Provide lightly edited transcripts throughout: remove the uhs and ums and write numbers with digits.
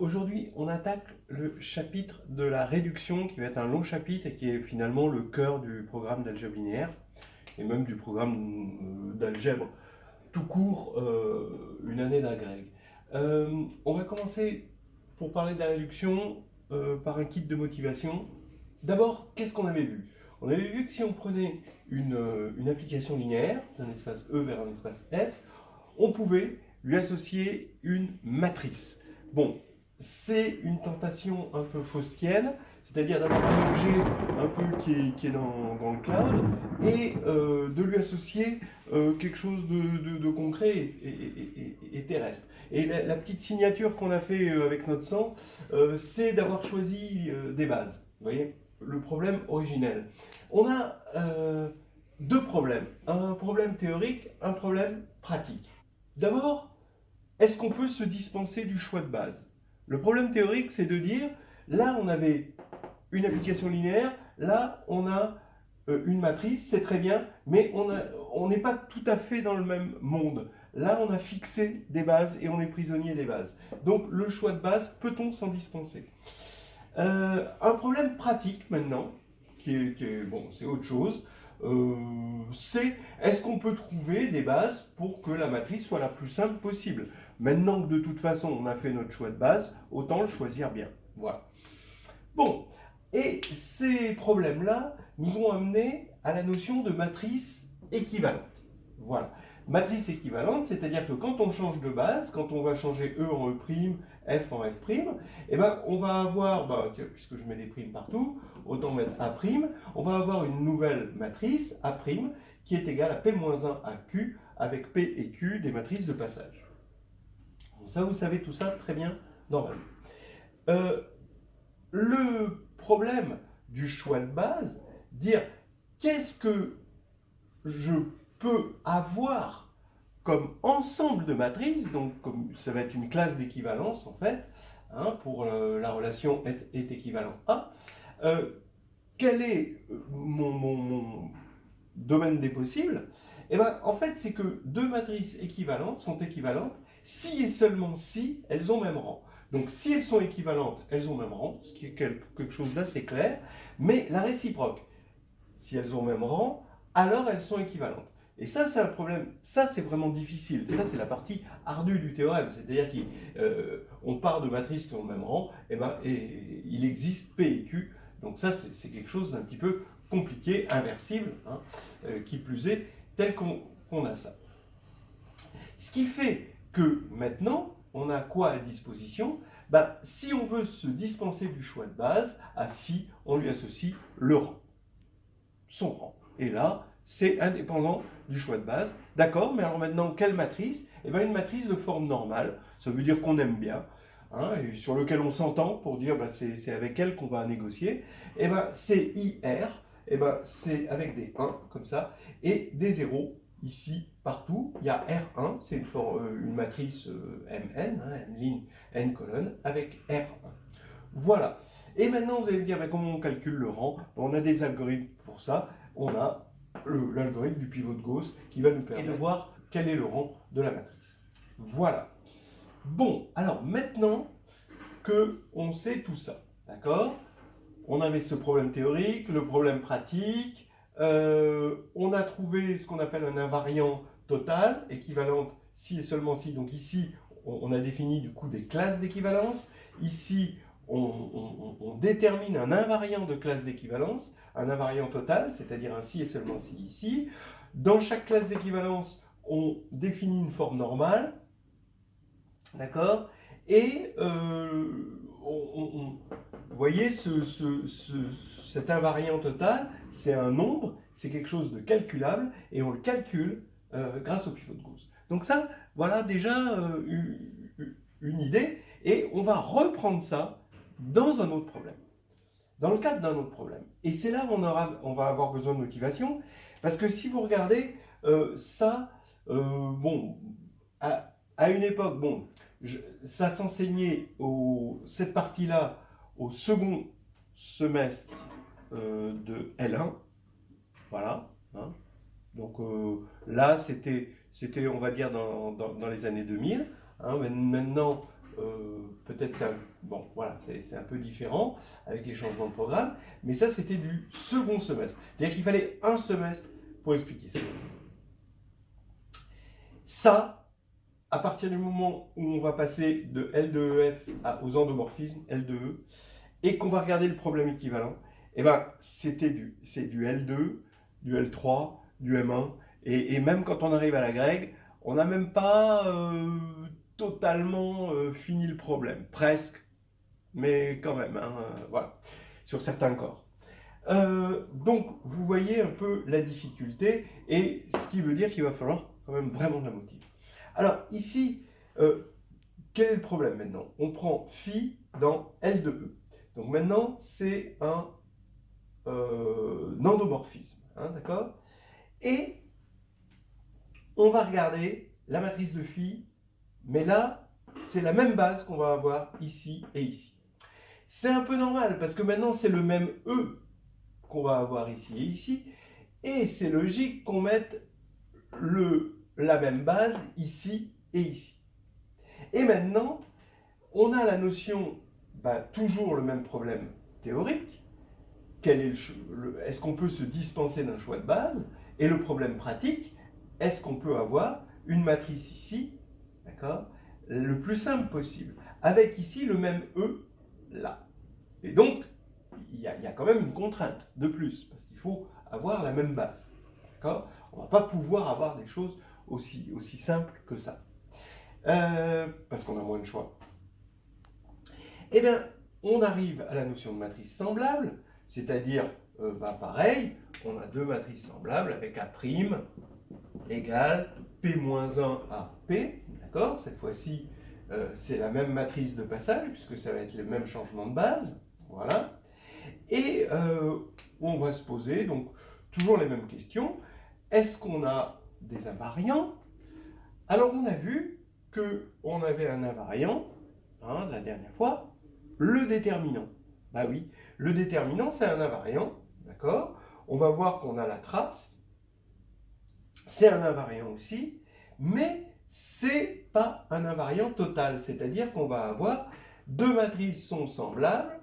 Aujourd'hui, on attaque le chapitre de la réduction, qui va être un long chapitre et qui est finalement le cœur du programme d'algèbre linéaire, et même du programme d'algèbre tout court, une année d'agrég. On va commencer, pour parler de la réduction, par un kit de motivation. D'abord, qu'est-ce qu'on avait vu? On avait vu que si on prenait une application linéaire, d'un espace E vers un espace F, on pouvait lui associer une matrice. Bon, c'est une tentation un peu faustienne, c'est-à-dire d'avoir un objet un peu qui est dans le cloud et de lui associer quelque chose de concret et terrestre. Et la petite signature qu'on a fait avec notre sang, c'est d'avoir choisi des bases. Vous voyez, le problème originel. On a deux problèmes, un problème théorique, un problème pratique. D'abord, est-ce qu'on peut se dispenser du choix de base? Le problème théorique, c'est de dire, là on avait une application linéaire, là on a une matrice, c'est très bien, mais on n'est pas tout à fait dans le même monde. Là on a fixé des bases et on est prisonnier des bases. Donc le choix de base, peut-on s'en dispenser? Un problème pratique maintenant, bon, c'est autre chose, c'est est-ce qu'on peut trouver des bases pour que la matrice soit la plus simple possible? Maintenant que de toute façon on a fait notre choix de base, autant le choisir bien. Voilà. Bon, et ces problèmes-là nous ont amené à la notion de matrice équivalente. Voilà. Matrice équivalente, c'est-à-dire que quand on change de base, quand on va changer E en E', F en F', eh ben, on va avoir, tiens, puisque je mets des primes partout, autant mettre A', on va avoir une nouvelle matrice, A', qui est égale à P-1 à Q, avec P et Q des matrices de passage. Ça, vous savez tout ça très bien, normalement. Le problème du choix de base, dire qu'est-ce que je peux avoir comme ensemble de matrices, donc comme ça va être une classe d'équivalence en fait, hein, pour la relation est équivalent à, quel est mon domaine des possibles? Et bien en fait c'est que deux matrices équivalentes sont équivalentes si et seulement si elles ont même rang. Donc si elles sont équivalentes, elles ont même rang, ce qui est quelque chose d'assez clair, mais la réciproque, si elles ont même rang, alors elles sont équivalentes. Et ça, c'est un problème, ça c'est vraiment difficile, ça c'est la partie ardue du théorème, c'est-à-dire qu'on part de matrices qui ont le même rang, et il existe P et Q, donc ça c'est quelque chose d'un petit peu compliqué, inversible, hein, qui plus est, tel qu'on a ça. Ce qui fait que maintenant, on a quoi à disposition? Si on veut se dispenser du choix de base, à phi, on lui associe le rang, son rang. Et là, c'est indépendant du choix de base. D'accord, mais alors maintenant, quelle matrice? Eh bien, une matrice de forme normale, ça veut dire qu'on aime bien, hein, et sur lequel on s'entend pour dire c'est avec elle qu'on va négocier. Eh bien, c'est IR, eh ben, c'est avec des 1, comme ça, et des 0, ici, partout. Il y a R1, c'est une matrice Mn, hein, M ligne, N colonne, avec R1. Voilà. Et maintenant, vous allez me dire, comment on calcule le rang? On a des algorithmes pour ça. On a l'algorithme du pivot de Gauss qui va nous permettre de voir quel est le rang de la matrice. Voilà. Bon, alors maintenant qu'on sait tout ça, d'accord? On avait ce problème théorique, le problème pratique. On a trouvé ce qu'on appelle un invariant total, équivalente si et seulement si. Donc ici, on a défini du coup des classes d'équivalence. Ici, on détermine un invariant de classe d'équivalence, un invariant total, c'est-à-dire un si et seulement si ici. Dans chaque classe d'équivalence, on définit une forme normale, d'accord? Et vous voyez, cet invariant total, c'est un nombre, c'est quelque chose de calculable, et on le calcule grâce au pivot de Gauss. Donc ça, voilà déjà une idée, et on va reprendre ça dans un autre problème, dans le cadre d'un autre problème. Et c'est là où on va avoir besoin de motivation, parce que si vous regardez bon, à une époque, bon, ça s'enseignait, cette partie-là, au second semestre de L1, voilà. Hein. Donc là, c'était, on va dire, dans les années 2000. Hein, maintenant, peut-être ça, bon, voilà, c'est un peu différent avec les changements de programme, mais ça, c'était du second semestre. C'est-à-dire qu'il fallait un semestre pour expliquer ça. Ça, à partir du moment où on va passer de L2EF aux endomorphismes, L2E, et qu'on va regarder le problème équivalent, eh ben, c'est du L2, du L3, du M1, et même quand on arrive à la grecque, on n'a même pas totalement fini le problème, presque, mais quand même, hein, voilà, sur certains corps. Donc, vous voyez un peu la difficulté, et ce qui veut dire qu'il va falloir quand même vraiment de la motive. Alors, ici, quel est le problème maintenant? On prend phi dans L2E. Donc maintenant, c'est un endomorphisme, hein, d'accord? Et on va regarder la matrice de phi, mais là, c'est la même base qu'on va avoir ici et ici. C'est un peu normal, parce que maintenant, c'est le même E qu'on va avoir ici et ici, et c'est logique qu'on mette la même base ici et ici. Et maintenant, on a la notion, toujours le même problème théorique, est-ce qu'on peut se dispenser d'un choix de base? Et le problème pratique, est-ce qu'on peut avoir une matrice ici, d'accord, le plus simple possible, avec ici le même E là. Et donc, il y a quand même une contrainte de plus, parce qu'il faut avoir la même base, d'accord? On ne va pas pouvoir avoir des choses aussi simples que ça, parce qu'on a moins de choix. Eh bien, on arrive à la notion de matrice semblable, c'est-à-dire, pareil, on a deux matrices semblables avec A' égale P-1 à P, d'accord? Cette fois-ci, c'est la même matrice de passage, puisque ça va être le même changement de base, voilà. Et on va se poser, donc, toujours les mêmes questions. Est-ce qu'on a des invariants? Alors, on a vu qu'on avait un invariant, hein, la dernière fois, le déterminant. Bah oui, le déterminant, c'est un invariant, d'accord? On va voir qu'on a la trace, c'est un invariant aussi, mais c'est pas un invariant total, c'est-à-dire qu'on va avoir deux matrices sont semblables,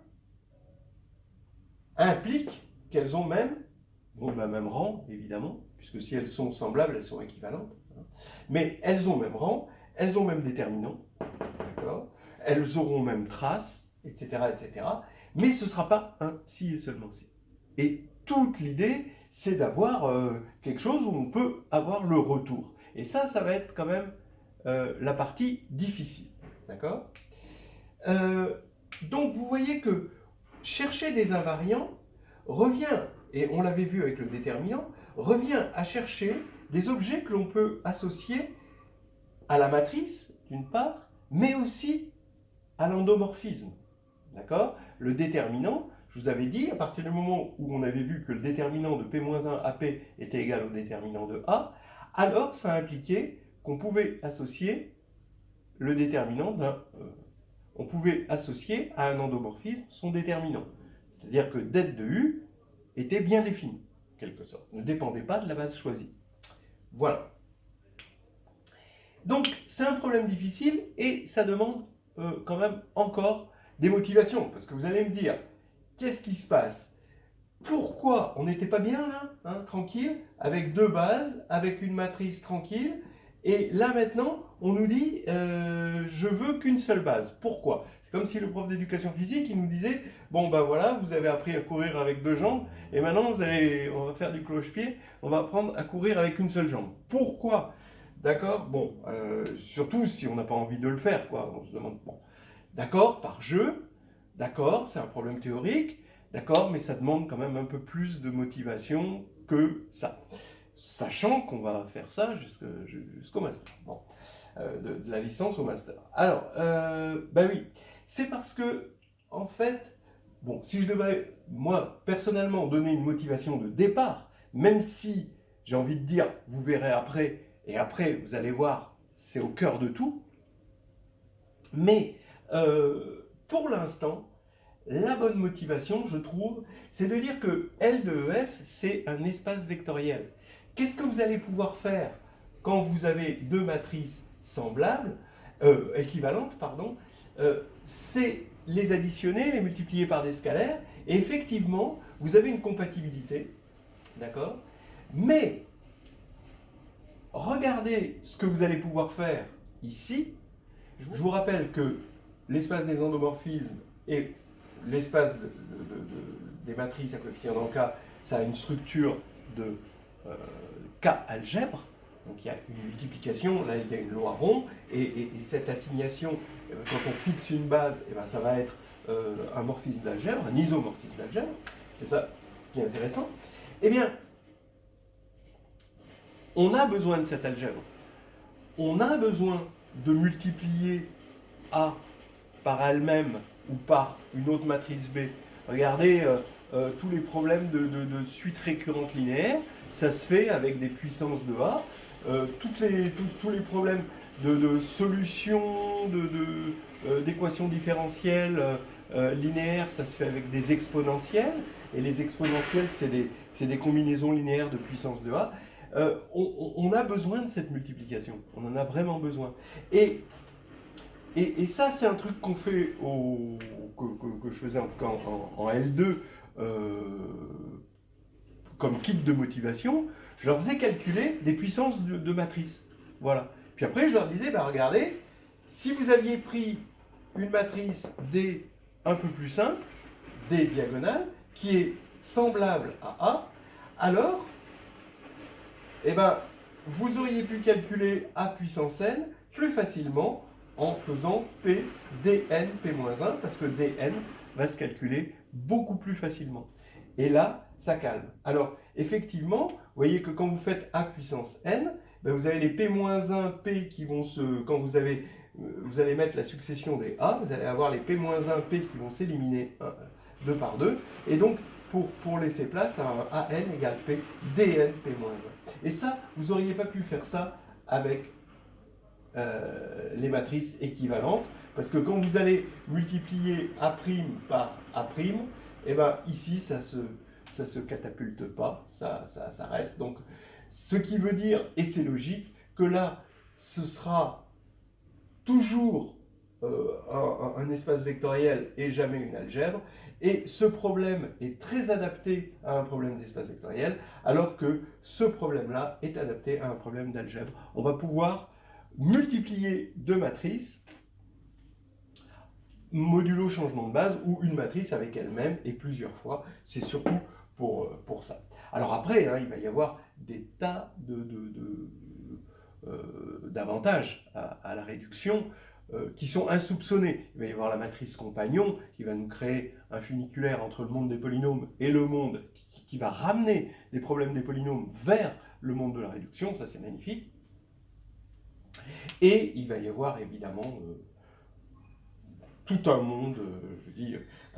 implique qu'elles ont même rang, évidemment, puisque si elles sont semblables, elles sont équivalentes, hein. Mais elles ont même rang, elles ont même déterminant, d'accord? Elles auront même trace, etc., etc. Mais ce ne sera pas un si et seulement si. Et toute l'idée, c'est d'avoir quelque chose où on peut avoir le retour. Et ça va être quand même la partie difficile, d'accord? Donc vous voyez que chercher des invariants revient, et on l'avait vu avec le déterminant, revient à chercher des objets que l'on peut associer à la matrice, d'une part, mais aussi à l'endomorphisme. D'accord? Le déterminant, je vous avais dit, à partir du moment où on avait vu que le déterminant de P-1 à P était égal au déterminant de A, alors ça impliquait qu'on pouvait associer le déterminant on pouvait associer à un endomorphisme son déterminant. C'est-à-dire que det de U était bien défini, en quelque sorte, ne dépendait pas de la base choisie. Voilà. Donc, c'est un problème difficile et ça demande quand même encore des motivations. Parce que vous allez me dire, qu'est-ce qui se passe? Pourquoi on n'était pas bien là, hein, tranquille, avec deux bases, avec une matrice tranquille, et là maintenant, on nous dit je veux qu'une seule base. Pourquoi? C'est comme si le prof d'éducation physique il nous disait bon ben voilà, vous avez appris à courir avec deux jambes, et maintenant on va faire du cloche-pied, on va apprendre à courir avec une seule jambe. Pourquoi? D'accord? Bon, surtout si on n'a pas envie de le faire, quoi. On se demande, bon, d'accord, par jeu, d'accord, c'est un problème théorique, d'accord, mais ça demande quand même un peu plus de motivation que ça. Sachant qu'on va faire ça jusqu'au master, bon, de la licence au master. Alors, ben oui, c'est parce que, en fait, bon, si je devais, moi, personnellement, donner une motivation de départ, même si, j'ai envie de dire, vous verrez après, et après, vous allez voir, c'est au cœur de tout, mais pour l'instant, la bonne motivation, je trouve, c'est de dire que L de EF, c'est un espace vectoriel. Qu'est-ce que vous allez pouvoir faire quand vous avez deux matrices semblables, équivalentes, pardon, c'est les additionner, les multiplier par des scalaires, et effectivement, vous avez une compatibilité, d'accord? Mais, regardez ce que vous allez pouvoir faire ici. Je vous rappelle que l'espace des endomorphismes et l'espace des matrices à coefficients dans le K, ça a une structure de K algèbre. Donc il y a une multiplication, là il y a une loi rond, et cette assignation, quand on fixe une base, ça va être un morphisme d'algèbre, un isomorphisme d'algèbre. C'est ça qui est intéressant. Eh bien, on a besoin de cette algèbre. On a besoin de multiplier A par elle-même ou par une autre matrice B. Regardez tous les problèmes de suite récurrente linéaire, ça se fait avec des puissances de A. Tous les problèmes de solution d'équations différentielles linéaires, ça se fait avec des exponentielles. Et les exponentielles, c'est des combinaisons linéaires de puissance de A. On a besoin de cette multiplication. On en a vraiment besoin. Et ça, c'est un truc qu'on fait, que je faisais en tout cas en L2, comme kit de motivation. Je leur faisais calculer des puissances de matrice. Voilà. Puis après, je leur disais, regardez, si vous aviez pris une matrice D un peu plus simple, D diagonale, qui est semblable à A, alors, vous auriez pu calculer A puissance n plus facilement en faisant P dn P-1, parce que dn va se calculer beaucoup plus facilement. Et là, ça calme. Alors, effectivement, vous voyez que quand vous faites A puissance n, vous avez les P-1 P qui vont se... Quand vous allez mettre la succession des A, vous allez avoir les P-1 P qui vont s'éliminer 2 par 2. Et donc, pour laisser place à un AN égale P dn P-1. Et ça, vous n'auriez pas pu faire ça avec les matrices équivalentes, parce que quand vous allez multiplier A' par A', ici, ça se catapulte pas, ça reste. Donc, ce qui veut dire, et c'est logique, que là, ce sera toujours un espace vectoriel et jamais une algèbre, et ce problème est très adapté à un problème d'espace vectoriel, alors que ce problème-là est adapté à un problème d'algèbre. On va pouvoir multiplier deux matrices modulo changement de base, ou une matrice avec elle-même et plusieurs fois. C'est surtout pour ça. Alors après, il va y avoir des tas d'avantages à la réduction qui sont insoupçonnés. Il va y avoir la matrice compagnon qui va nous créer un funiculaire entre le monde des polynômes et le monde qui va ramener les problèmes des polynômes vers le monde de la réduction. Ça, c'est magnifique. Et il va y avoir évidemment tout un monde,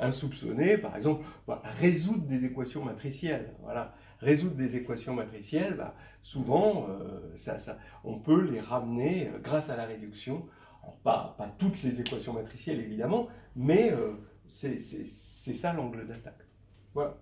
insoupçonné. Par exemple, résoudre des équations matricielles. Voilà. Résoudre des équations matricielles, souvent, on peut les ramener grâce à la réduction. Alors, pas toutes les équations matricielles, évidemment, mais c'est ça l'angle d'attaque. Voilà.